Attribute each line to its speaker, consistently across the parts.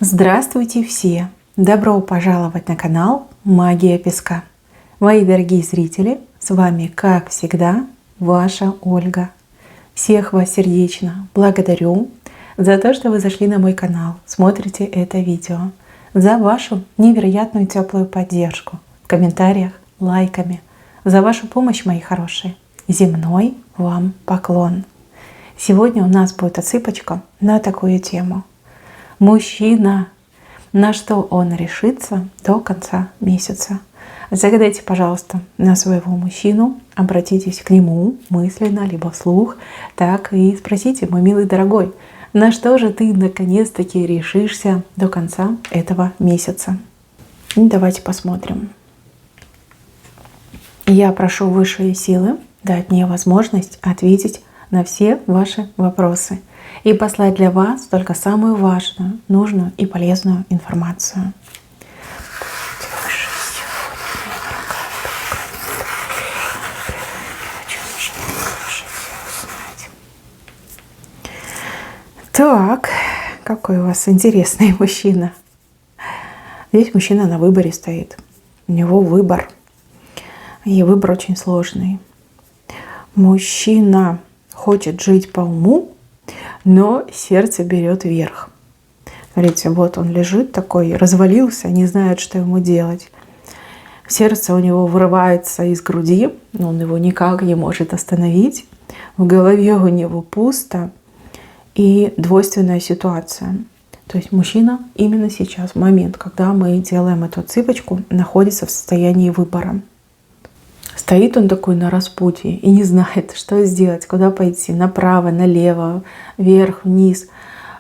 Speaker 1: Здравствуйте все! Добро пожаловать на канал Магия Песка. Мои дорогие зрители, с вами, как всегда, ваша Ольга. Всех вас сердечно благодарю за то, что вы зашли на мой канал, смотрите это видео, за вашу невероятную теплую поддержку в комментариях, лайками, за вашу помощь, мои хорошие. Земной вам поклон. Сегодня у нас будет отсыпочка на такую тему. Мужчина, на что он решится до конца месяца. Загадайте, пожалуйста, на своего мужчину, обратитесь к нему мысленно, либо вслух, так и спросите: мой милый дорогой, на что же ты наконец-таки решишься до конца этого месяца? И давайте посмотрим. Я прошу высшие силы дать мне возможность ответить на все ваши вопросы и послать для вас только самую важную, нужную и полезную информацию. Так, какой у вас интересный мужчина. Здесь мужчина на выборе стоит. У него выбор. И выбор очень сложный. Мужчина хочет жить по уму, но сердце берет верх. Смотрите, вот он лежит такой, развалился, не знает, что ему делать. Сердце у него вырывается из груди, но он его никак не может остановить. В голове у него пусто и двойственная ситуация. То есть мужчина именно сейчас, в момент, когда мы делаем эту цыпочку, находится в состоянии выбора. Стоит он такой на распутье и не знает, что сделать, куда пойти, направо, налево, вверх, вниз,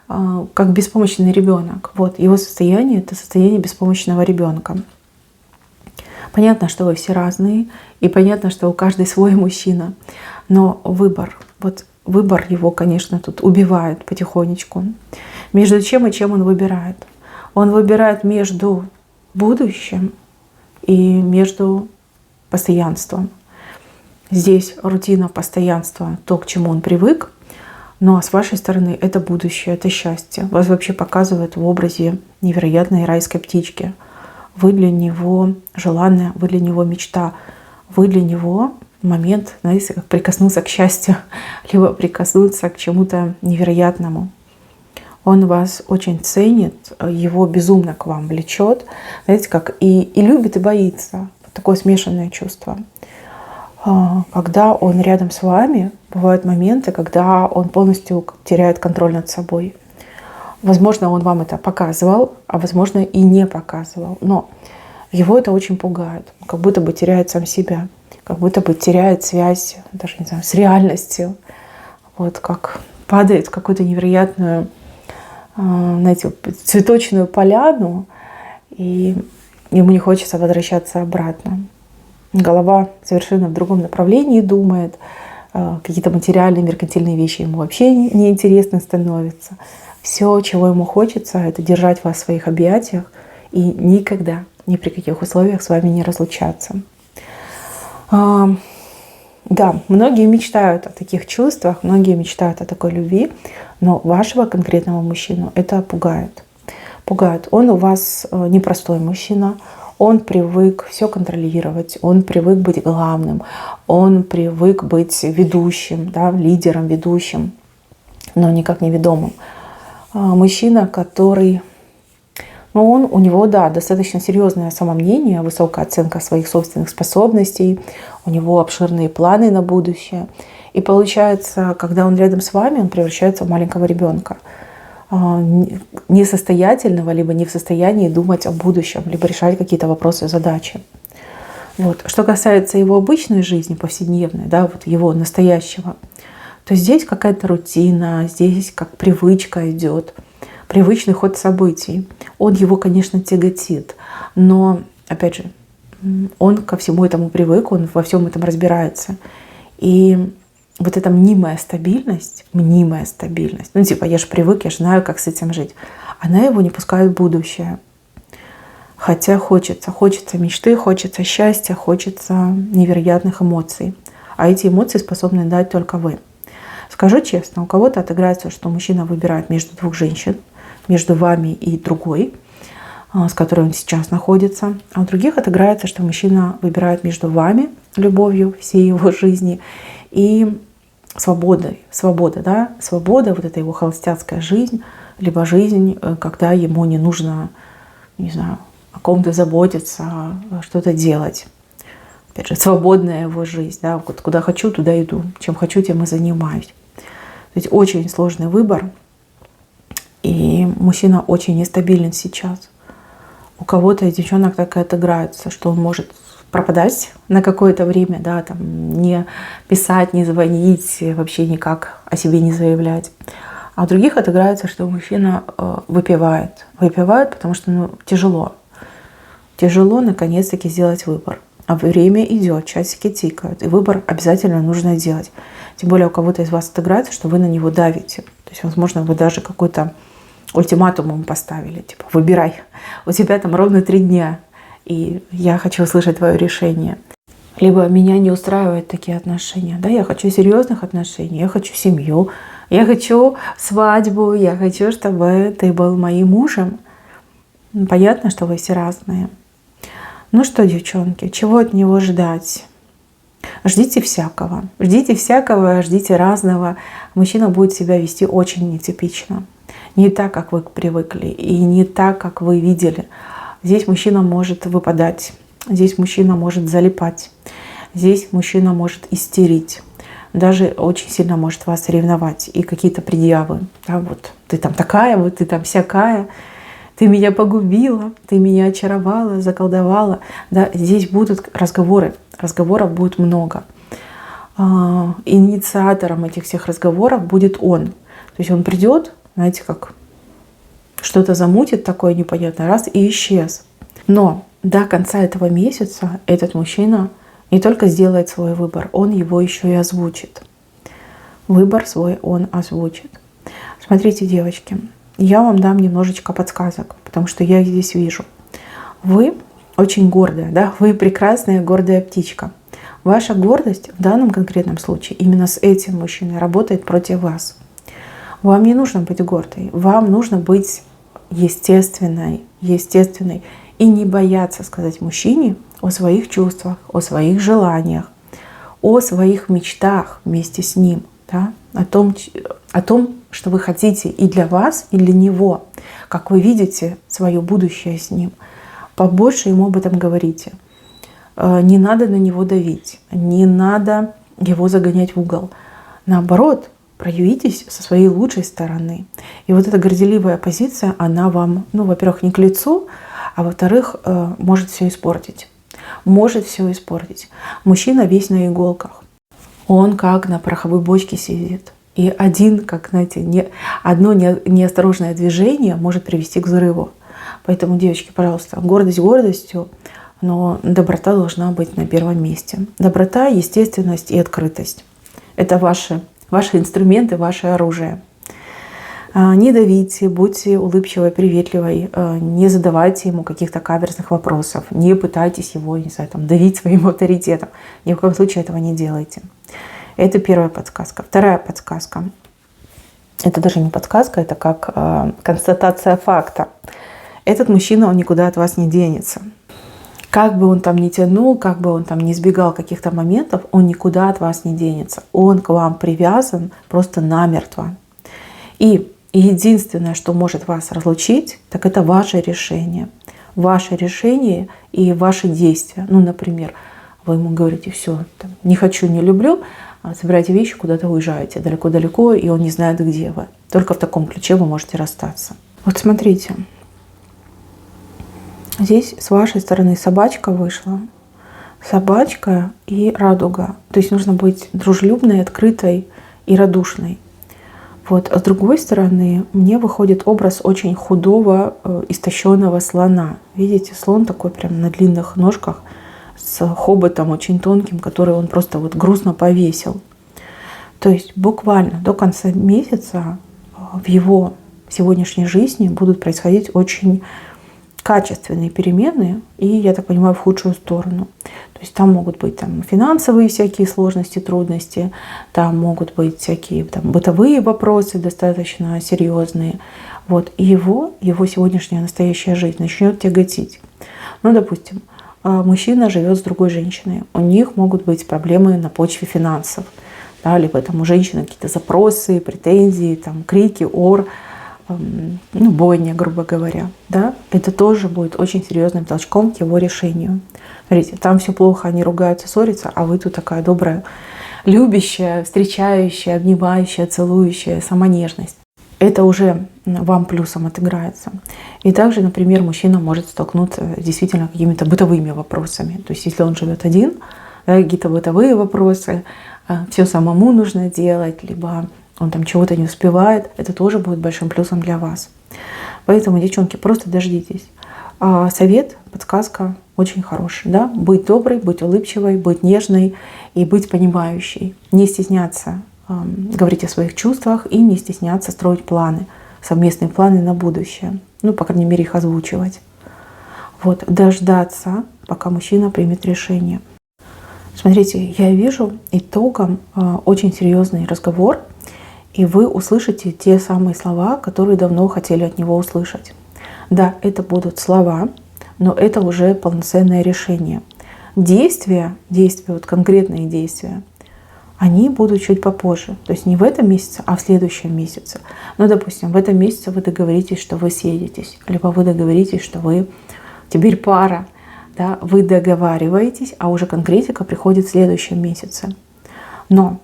Speaker 1: как беспомощный ребенок. Вот его состояние — это состояние беспомощного ребенка. Понятно, что вы все разные, и понятно, что у каждого свой мужчина, но выбор, вот выбор его, конечно, тут убивает потихонечку. Между чем и чем он выбирает? Он выбирает между будущим и между постоянством. Здесь рутина, постоянство, то, к чему он привык, но с вашей стороны это будущее, это счастье. Вас вообще показывают в образе невероятной райской птички. Вы для него желанная, вы для него мечта, вы для него момент, знаете, как прикоснуться к счастью, либо прикоснуться к чему-то невероятному. Он вас очень ценит, его безумно к вам влечет, знаете, как и любит, и боится. Такое смешанное чувство. Когда он рядом с вами, бывают моменты, когда он полностью теряет контроль над собой. Возможно, он вам это показывал, а возможно и не показывал. Но его это очень пугает. Как будто бы теряет сам себя. Как будто бы теряет связь, даже не знаю, с реальностью. Вот как падает в какую-то невероятную, знаете, цветочную поляну. И ему не хочется возвращаться обратно. Голова совершенно в другом направлении думает. Какие-то материальные, меркантильные вещи ему вообще неинтересны становятся. Все, чего ему хочется, это держать вас в своих объятиях и никогда, ни при каких условиях с вами не разлучаться. Да, многие мечтают о таких чувствах, многие мечтают о такой любви, но вашего конкретного мужчину это пугает. Пугает. Он у вас непростой мужчина, он привык все контролировать, он привык быть главным, он привык быть ведущим, да, лидером, ведущим, но никак не ведомым. Мужчина, который, у него, да, достаточно серьезное самомнение, высокая оценка своих собственных способностей, у него обширные планы на будущее. И получается, когда он рядом с вами, он превращается в маленького ребенка, несостоятельного, либо не в состоянии думать о будущем, либо решать какие-то вопросы, задачи. Вот. Что касается его обычной жизни, повседневной, да, вот его настоящего, то здесь какая-то рутина, здесь как привычка идет, привычный ход событий. Он его, конечно, тяготит, но, опять же, он ко всему этому привык, он во всем этом разбирается. И вот эта мнимая стабильность, типа я же привык, я же знаю, как с этим жить, она его не пускает в будущее. Хотя хочется мечты, хочется счастья, хочется невероятных эмоций. А эти эмоции способны дать только вы. Скажу честно, у кого-то отыграется, что мужчина выбирает между двух женщин, между вами и другой, с которой он сейчас находится. А у других отыграется, что мужчина выбирает между вами, любовью всей его жизни, и свободой. Свобода, да? Свобода, вот эта его холостяцкая жизнь, либо жизнь, когда ему не нужно, не знаю, о ком-то заботиться, что-то делать. Опять же, свободная его жизнь. Да? Вот куда хочу, туда иду. Чем хочу, тем и занимаюсь. То есть очень сложный выбор. И мужчина очень нестабилен сейчас. У кого-то из девчонок так и отыграется, что он может пропадать на какое-то время, да, там, не писать, не звонить, вообще никак о себе не заявлять. А у других отыграется, что мужчина выпивает. Выпивает, потому что тяжело. Тяжело наконец-таки сделать выбор. А время идет, часики тикают. И выбор обязательно нужно делать. Тем более у кого-то из вас отыграется, что вы на него давите. То есть, возможно, вы даже какой-то ультиматум ему поставили. Типа, выбирай. У тебя там ровно 3 дня. И я хочу услышать твое решение. Либо меня не устраивают такие отношения. Да, я хочу серьезных отношений, я хочу семью, я хочу свадьбу, я хочу, чтобы ты был моим мужем. Понятно, что вы все разные. Ну что, девчонки, чего от него ждать? Ждите всякого. Ждите всякого, ждите разного. Мужчина будет себя вести очень нетипично. Не так, как вы привыкли, и не так, как вы видели. Здесь мужчина может выпадать, здесь мужчина может залипать, здесь мужчина может истерить. Даже очень сильно может вас ревновать и какие-то предъявы. Да, вот ты там такая, вот ты там всякая. Ты меня погубила, ты меня очаровала, заколдовала. Да, здесь будут разговоры, разговоров будет много. Инициатором этих всех разговоров будет он. То есть он придет, знаете, как что-то замутит такое непонятное, раз и исчез. Но до конца этого месяца этот мужчина не только сделает свой выбор, он его еще и озвучит. Выбор свой он озвучит. Смотрите, девочки, я вам дам немножечко подсказок, потому что я их здесь вижу. Вы очень гордая, да? Вы прекрасная, гордая птичка. Ваша гордость в данном конкретном случае именно с этим мужчиной работает против вас. Вам не нужно быть гордой, вам нужно быть естественной и не бояться сказать мужчине о своих чувствах, о своих желаниях, о своих мечтах вместе с ним, да? о том, что вы хотите и для вас, и для него, как вы видите свое будущее с ним. Побольше ему об этом говорите. Не надо на него давить, не надо его загонять в угол. Наоборот, проявитесь со своей лучшей стороны. И вот эта горделивая позиция, она вам, ну, во-первых, не к лицу, а во-вторых, может все испортить. Может все испортить. Мужчина весь на иголках. Он как на пороховой бочке сидит. И одно неосторожное движение может привести к взрыву. Поэтому, девочки, пожалуйста, гордость гордостью, но доброта должна быть на первом месте. Доброта, естественность и открытость. Это ваши инструменты, ваше оружие. Не давите, будьте улыбчивой, приветливой, не задавайте ему каких-то каверзных вопросов, не пытайтесь его, не знаю, там, давить своим авторитетом. Ни в коем случае этого не делайте. Это первая подсказка. Вторая подсказка. Это даже не подсказка, это как констатация факта. Этот мужчина, он никуда от вас не денется. Как бы он там ни тянул, как бы он там ни избегал каких-то моментов, он никуда от вас не денется. Он к вам привязан просто намертво. И единственное, что может вас разлучить, так это ваше решение. Ваше решение и ваши действия. Ну, например, вы ему говорите: все, не хочу, не люблю, собирайте вещи, куда-то уезжаете далеко-далеко, и он не знает, где вы. Только в таком ключе вы можете расстаться. Вот смотрите. Здесь с вашей стороны собачка вышла. Собачка и радуга. То есть нужно быть дружелюбной, открытой и радушной. Вот. А с другой стороны мне выходит образ очень худого, истощенного слона. Видите, слон такой прям на длинных ножках с хоботом очень тонким, который он просто вот грустно повесил. То есть буквально до конца месяца в его сегодняшней жизни будут происходить очень качественные перемены, и, я так понимаю, в худшую сторону. То есть там могут быть там финансовые всякие сложности, трудности, там могут быть всякие там бытовые вопросы достаточно серьезные. Вот. И его сегодняшняя настоящая жизнь начнет тяготить. Ну, допустим, мужчина живет с другой женщиной, у них могут быть проблемы на почве финансов, да, либо там у женщины какие-то запросы, претензии, там, крики, ор, ну, бойня, грубо говоря. Да? Это тоже будет очень серьезным толчком к его решению. Смотрите, там все плохо, они ругаются, ссорятся, а вы тут такая добрая, любящая, встречающая, обнимающая, целующая, сама нежность. Это уже вам плюсом отыграется. И также, например, мужчина может столкнуться действительно какими-то бытовыми вопросами. То есть если он живет один, да, какие-то бытовые вопросы, все самому нужно делать, либо он там чего-то не успевает, это тоже будет большим плюсом для вас. Поэтому, девчонки, просто дождитесь. Совет, подсказка очень хороший. Да? Быть доброй, быть улыбчивой, быть нежной и быть понимающей. Не стесняться говорить о своих чувствах и не стесняться строить планы, совместные планы на будущее. Ну, по крайней мере, их озвучивать. Вот, дождаться, пока мужчина примет решение. Смотрите, я вижу итогом очень серьезный разговор, и вы услышите те самые слова, которые давно хотели от него услышать. Да, это будут слова, но это уже полноценное решение. Действия, вот конкретные действия, они будут чуть попозже. То есть не в этом месяце, а в следующем месяце. Ну, допустим, в этом месяце вы договоритесь, что вы съедетесь, либо вы договоритесь, что вы теперь пара. Да, вы договариваетесь, а уже конкретика приходит в следующем месяце. Но,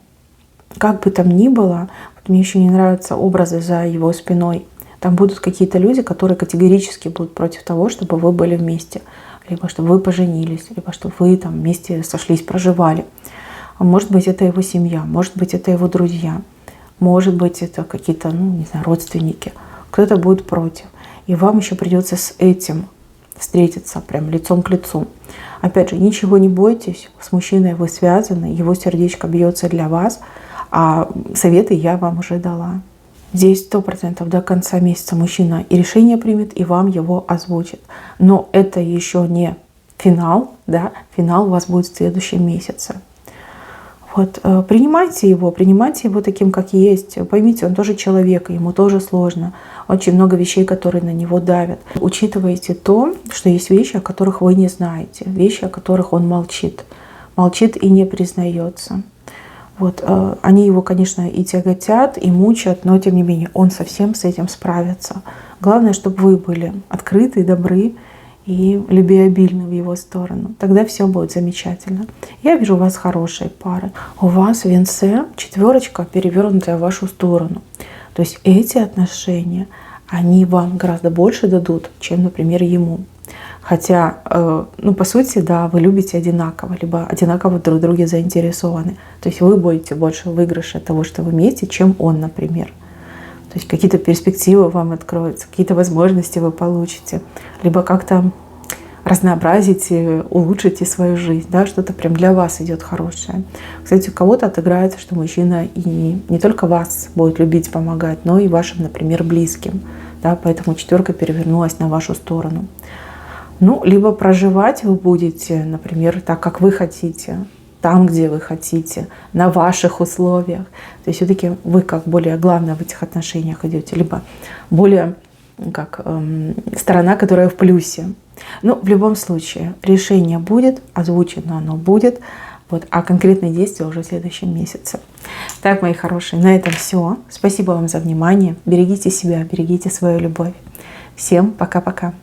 Speaker 1: как бы там ни было, вот мне еще не нравятся образы за его спиной. Там будут какие-то люди, которые категорически будут против того, чтобы вы были вместе. Либо чтобы вы поженились, либо чтобы вы там вместе сошлись, проживали. Может быть, это его семья, может быть, это его друзья, может быть, это какие-то, ну, не знаю, родственники. Кто-то будет против. И вам еще придется с этим встретиться прям лицом к лицу. Опять же, ничего не бойтесь, с мужчиной вы связаны, его сердечко бьется для вас, а советы я вам уже дала. Здесь 100% до конца месяца мужчина и решение примет, и вам его озвучит. Но это еще не финал, да? Финал у вас будет в следующем месяце. Вот, принимайте его таким, как есть. Поймите, он тоже человек, ему тоже сложно. Очень много вещей, которые на него давят. Учитывайте то, что есть вещи, о которых вы не знаете, вещи, о которых он молчит и не признается. Вот, они его, конечно, и тяготят, и мучат, но тем не менее он совсем с этим справится. Главное, чтобы вы были открыты, добры и любвеобильны в его сторону. Тогда все будет замечательно. Я вижу у вас хорошие пары. У вас в венце 4 перевернутая в вашу сторону. То есть эти отношения, они вам гораздо больше дадут, чем, например, ему. Хотя, ну, по сути, да, вы любите одинаково, либо одинаково друг в друге заинтересованы. То есть вы будете больше выигрыша от того, что вы вместе, чем он, например. То есть какие-то перспективы вам откроются, какие-то возможности вы получите. Либо как-то разнообразите, улучшите свою жизнь. Да, что-то прям для вас идет хорошее. Кстати, у кого-то отыграется, что мужчина и не только вас будет любить, помогать, но и вашим, например, близким. Да, поэтому 4 перевернулась на вашу сторону. Ну, либо проживать вы будете, например, так, как вы хотите, там, где вы хотите, на ваших условиях. То есть все-таки вы как более главное в этих отношениях идете, либо более как сторона, которая в плюсе. Но в любом случае решение будет, озвучено оно будет, вот, а конкретные действия уже в следующем месяце. Так, мои хорошие, на этом все. Спасибо вам за внимание. Берегите себя, берегите свою любовь. Всем пока-пока.